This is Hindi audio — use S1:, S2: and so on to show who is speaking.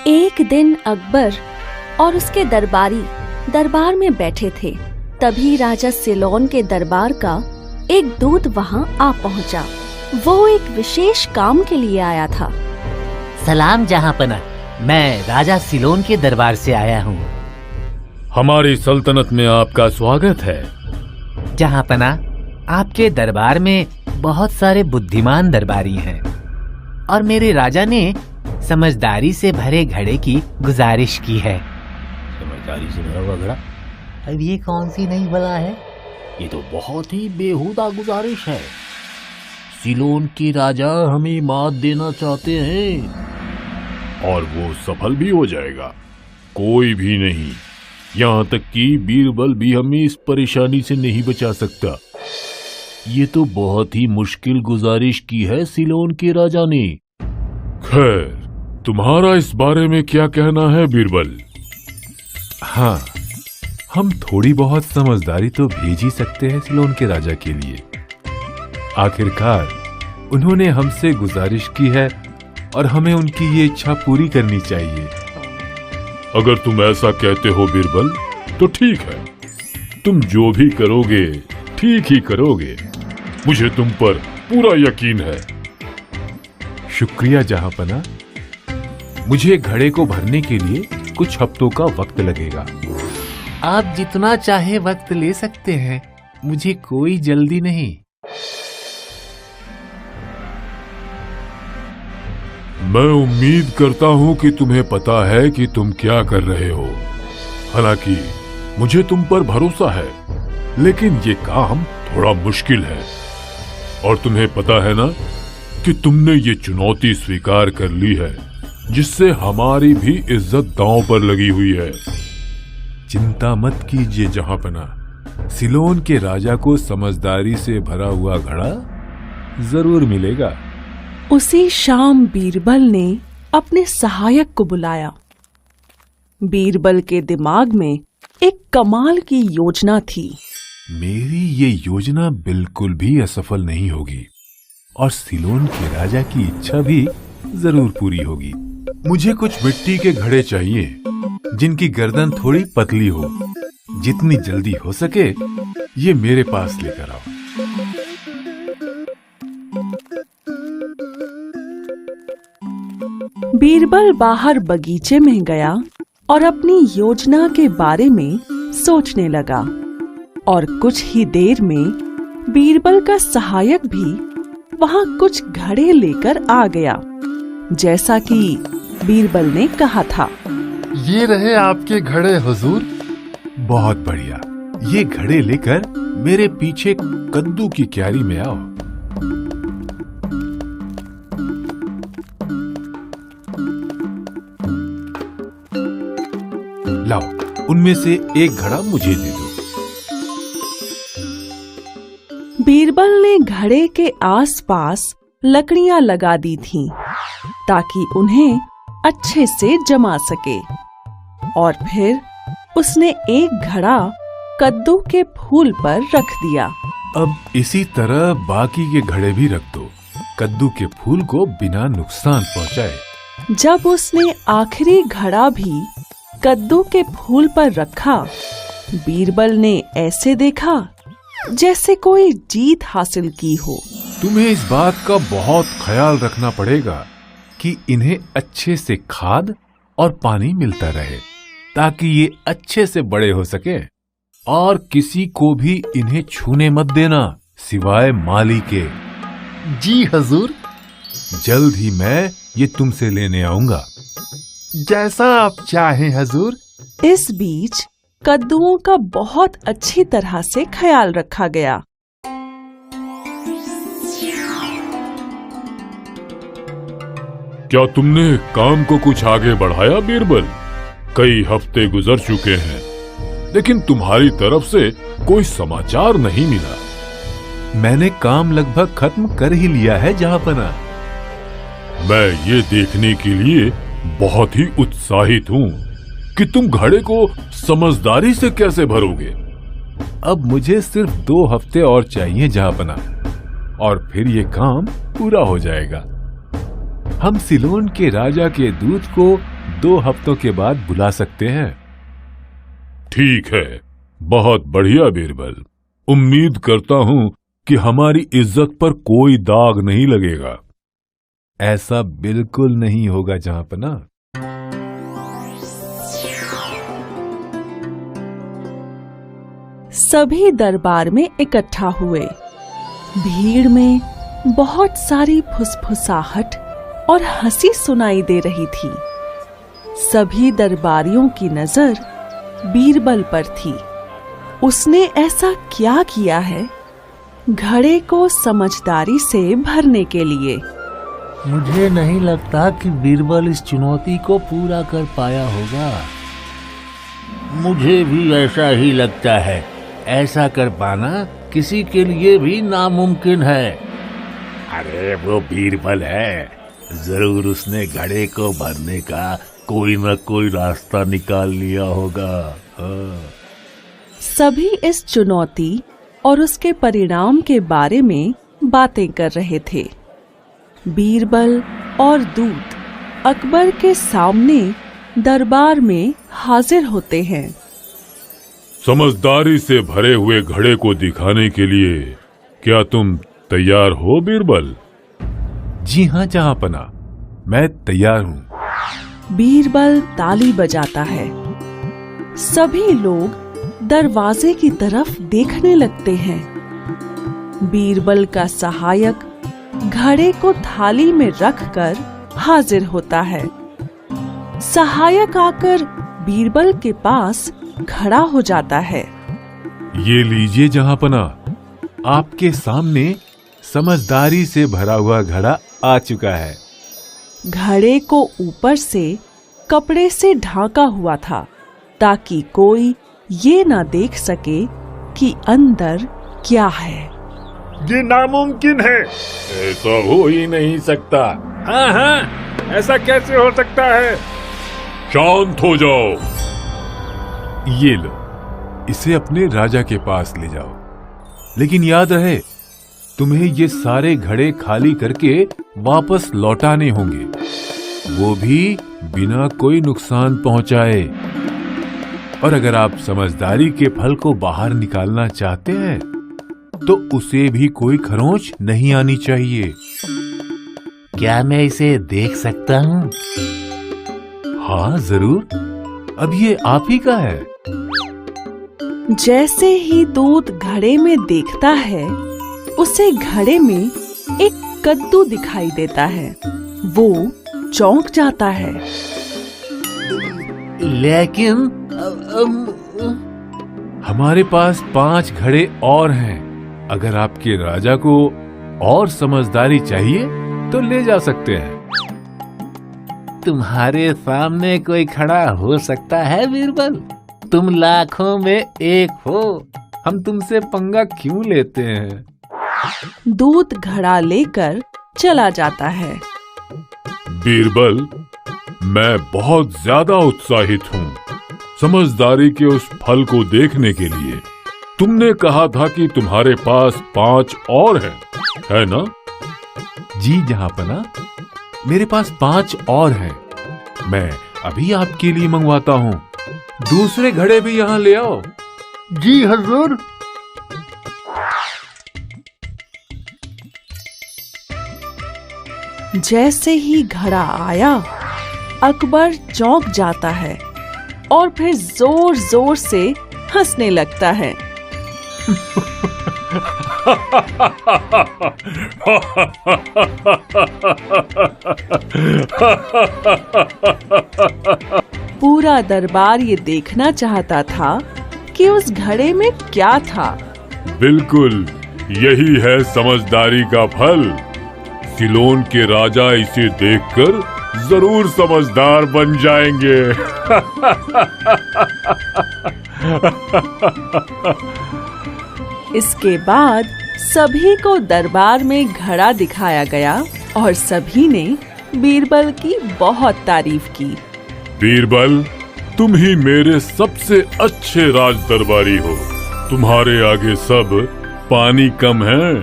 S1: एक दिन अकबर और उसके दरबारी दरबार में बैठे थे। तभी राजा सिलोन के दरबार का एक दूत वहां आ पहुंचा। वो एक विशेष काम के लिए आया था।
S2: सलाम जहांपना, मैं राजा सिलोन के दरबार से आया हूँ।
S3: हमारी सल्तनत में आपका स्वागत है।
S2: जहांपना, आपके दरबार में बहुत सारे बुद्धिमान दरबारी हैं और मेरे राजा ने समझदारी से भरे घड़े की गुजारिश की है।
S3: समझदारी से भरा हुआ घड़ा?
S2: अब ये कौन सी नई बला है?
S3: ये तो बहुत ही बेहुदा गुजारिश है। सिलोन के राजा हमें मात देना चाहते हैं और वो सफल भी हो जाएगा। कोई भी नहीं, यहाँ तक कि बीरबल भी हमें इस परेशानी से नहीं बचा सकता। ये तो बहुत ही मुश्किल गुजारिश की है सिलोन के राजा ने। खैर, तुम्हारा इस बारे में क्या कहना है बीरबल?
S4: हाँ, हम थोड़ी बहुत समझदारी तो भेज ही सकते हैं सिलोन के राजा के लिए। आखिरकार उन्होंने हमसे गुजारिश की है और हमें उनकी ये इच्छा पूरी करनी चाहिए।
S3: अगर तुम ऐसा कहते हो बीरबल, तो ठीक है। तुम जो भी करोगे ठीक ही करोगे। मुझे तुम पर पूरा यकीन है।
S4: शुक्रिया जहांपना। मुझे घड़े को भरने के लिए कुछ हफ्तों का वक्त लगेगा।
S2: आप जितना चाहे वक्त ले सकते हैं, मुझे कोई जल्दी नहीं।
S3: मैं उम्मीद करता हूं कि तुम्हें पता है कि तुम क्या कर रहे हो। हालांकि मुझे तुम पर भरोसा है, लेकिन ये काम थोड़ा मुश्किल है। और तुम्हें पता है ना कि तुमने ये चुनौती स्वीकार कर ली है, जिससे हमारी भी इज्जत दांव पर लगी हुई है।
S4: चिंता मत कीजिए जहांपना। सिलोन के राजा को समझदारी से भरा हुआ घड़ा जरूर मिलेगा।
S1: उसी शाम बीरबल ने अपने सहायक को बुलाया। बीरबल के दिमाग में एक कमाल की योजना थी।
S4: मेरी ये योजना बिल्कुल भी असफल नहीं होगी और सिलोन के राजा की इच्छा भी जरूर पूरी होगी। मुझे कुछ मिट्टी के घड़े चाहिए जिनकी गर्दन थोड़ी पतली हो। जितनी जल्दी हो सके ये मेरे पास लेकर आओ।
S1: बीरबल बाहर बगीचे में गया और अपनी योजना के बारे में सोचने लगा। और कुछ ही देर में बीरबल का सहायक भी वहां कुछ घड़े लेकर आ गया, जैसा कि बीरबल ने कहा था।
S5: ये रहे आपके घड़े हुजूर।
S4: बहुत बढ़िया। ये घड़े लेकर मेरे पीछे कद्दू की क्यारी में आओ। लाओ, उनमें से एक घड़ा मुझे दे दो।
S1: बीरबल ने घड़े के आसपास लकड़ियां लगा दी थीं, ताकि उन्हें अच्छे से जमा सके। और फिर उसने एक घड़ा कद्दू के फूल पर रख दिया।
S4: अब इसी तरह बाकी के घड़े भी रख दो, कद्दू के फूल को बिना नुकसान पहुंचाए।
S1: जब उसने आखिरी घड़ा भी कद्दू के फूल पर रखा, बीरबल ने ऐसे देखा जैसे कोई जीत हासिल की हो।
S4: तुम्हें इस बात का बहुत ख्याल रखना पड़ेगा कि इन्हें अच्छे से खाद और पानी मिलता रहे, ताकि ये अच्छे से बड़े हो सके। और किसी को भी इन्हें छूने मत देना, सिवाय माली के।
S5: जी हुजूर।
S4: जल्द ही मैं ये तुमसे लेने आऊंगा।
S5: जैसा आप चाहें हुजूर।
S1: इस बीच कद्दुओं का बहुत अच्छी तरह से ख्याल रखा गया।
S3: क्या तुमने काम को कुछ आगे बढ़ाया बीरबल? कई हफ्ते गुजर चुके हैं, लेकिन तुम्हारी तरफ से कोई समाचार नहीं मिला।
S4: मैंने काम लगभग खत्म कर ही लिया है जहांपना।
S3: मैं ये देखने के लिए बहुत ही उत्साहित हूँ कि तुम घड़े को समझदारी से कैसे भरोगे।
S4: अब मुझे सिर्फ 2 हफ्ते और चाहिए जहांपना, और फिर ये काम पूरा हो जाएगा। हम सिलोन के राजा के दूत को 2 हफ्तों के बाद बुला सकते हैं।
S3: ठीक है, बहुत बढ़िया बीरबल। उम्मीद करता हूं कि हमारी इज्जत पर कोई दाग नहीं लगेगा।
S4: ऐसा बिल्कुल नहीं होगा जहांपना।
S1: सभी दरबार में इकट्ठा हुए। भीड़ में बहुत सारी फुसफुसाहट और हंसी सुनाई दे रही थी। सभी दरबारियों की नजर बीरबल पर थी। उसने ऐसा क्या किया है घड़े को समझदारी से भरने के लिए?
S6: मुझे नहीं लगता कि बीरबल इस चुनौती को पूरा कर पाया होगा।
S5: मुझे भी ऐसा ही लगता है। ऐसा कर पाना किसी के लिए भी नामुमकिन है। अरे वो बीरबल है, जरूर उसने घड़े को भरने का कोई न कोई रास्ता निकाल लिया होगा।
S1: सभी इस चुनौती और उसके परिणाम के बारे में बातें कर रहे थे। बीरबल और दूत अकबर के सामने दरबार में हाजिर होते हैं।
S3: समझदारी से भरे हुए घड़े को दिखाने के लिए क्या तुम तैयार हो बीरबल?
S4: जी हाँ जहांपना, मैं तैयार हूँ।
S1: बीरबल ताली बजाता है। सभी लोग दरवाजे की तरफ देखने लगते हैं। बीरबल का सहायक घड़े को थाली में रखकर हाजिर होता है। सहायक आकर बीरबल के पास खड़ा हो जाता है।
S4: ये लीजिए जहांपना, आपके सामने समझदारी से भरा हुआ घड़ा आ चुका है।
S1: घड़े को ऊपर से कपड़े से ढांका हुआ था ताकि कोई ये ना देख सके कि अंदर क्या है।
S3: ये नामुमकिन है, ऐसा हो ही नहीं सकता। हाँ, ऐसा कैसे हो सकता है? शांत हो जाओ।
S4: ये लो, इसे अपने राजा के पास ले जाओ। लेकिन याद रहे, तुम्हें ये सारे घड़े खाली करके वापस लौटाने होंगे, वो भी बिना कोई नुकसान पहुंचाए। और अगर आप समझदारी के फल को बाहर निकालना चाहते हैं तो उसे भी कोई खरोंच नहीं आनी चाहिए।
S6: क्या मैं इसे देख सकता हूँ?
S4: हाँ जरूर, अब ये आप ही का है।
S1: जैसे ही दूत घड़े में देखता है, उसे घड़े में एक कद्दू दिखाई देता है। वो चौंक जाता है।
S6: लेकिन
S4: हमारे पास 5 घड़े और हैं। अगर आपके राजा को और समझदारी चाहिए तो ले जा सकते हैं।
S6: तुम्हारे सामने कोई खड़ा हो सकता है बीरबल? तुम लाखों में एक हो।
S4: हम तुमसे पंगा क्यों लेते हैं?
S1: दूत घड़ा लेकर चला जाता है।
S3: बीरबल, मैं बहुत ज्यादा उत्साहित हूँ समझदारी के उस फल को देखने के लिए। तुमने कहा था कि तुम्हारे पास 5 और हैं, है ना?
S4: जी जहांपना, मेरे पास 5 और हैं। मैं अभी आपके लिए मंगवाता हूँ। दूसरे घड़े भी यहाँ ले आओ।
S5: जी हुजूर।
S1: जैसे ही घड़ा आया, अकबर चौंक जाता है और फिर जोर जोर से हंसने लगता है। पूरा दरबार ये देखना चाहता था कि उस घड़े में क्या था।
S3: बिल्कुल, यही है समझदारी का फल। सिलोन के राजा इसे देखकर जरूर समझदार बन जाएंगे।
S1: इसके बाद सभी को दरबार में घड़ा दिखाया गया और सभी ने बीरबल की बहुत तारीफ की।
S3: बीरबल, तुम ही मेरे सबसे अच्छे राज दरबारी हो। तुम्हारे आगे सब पानी कम है।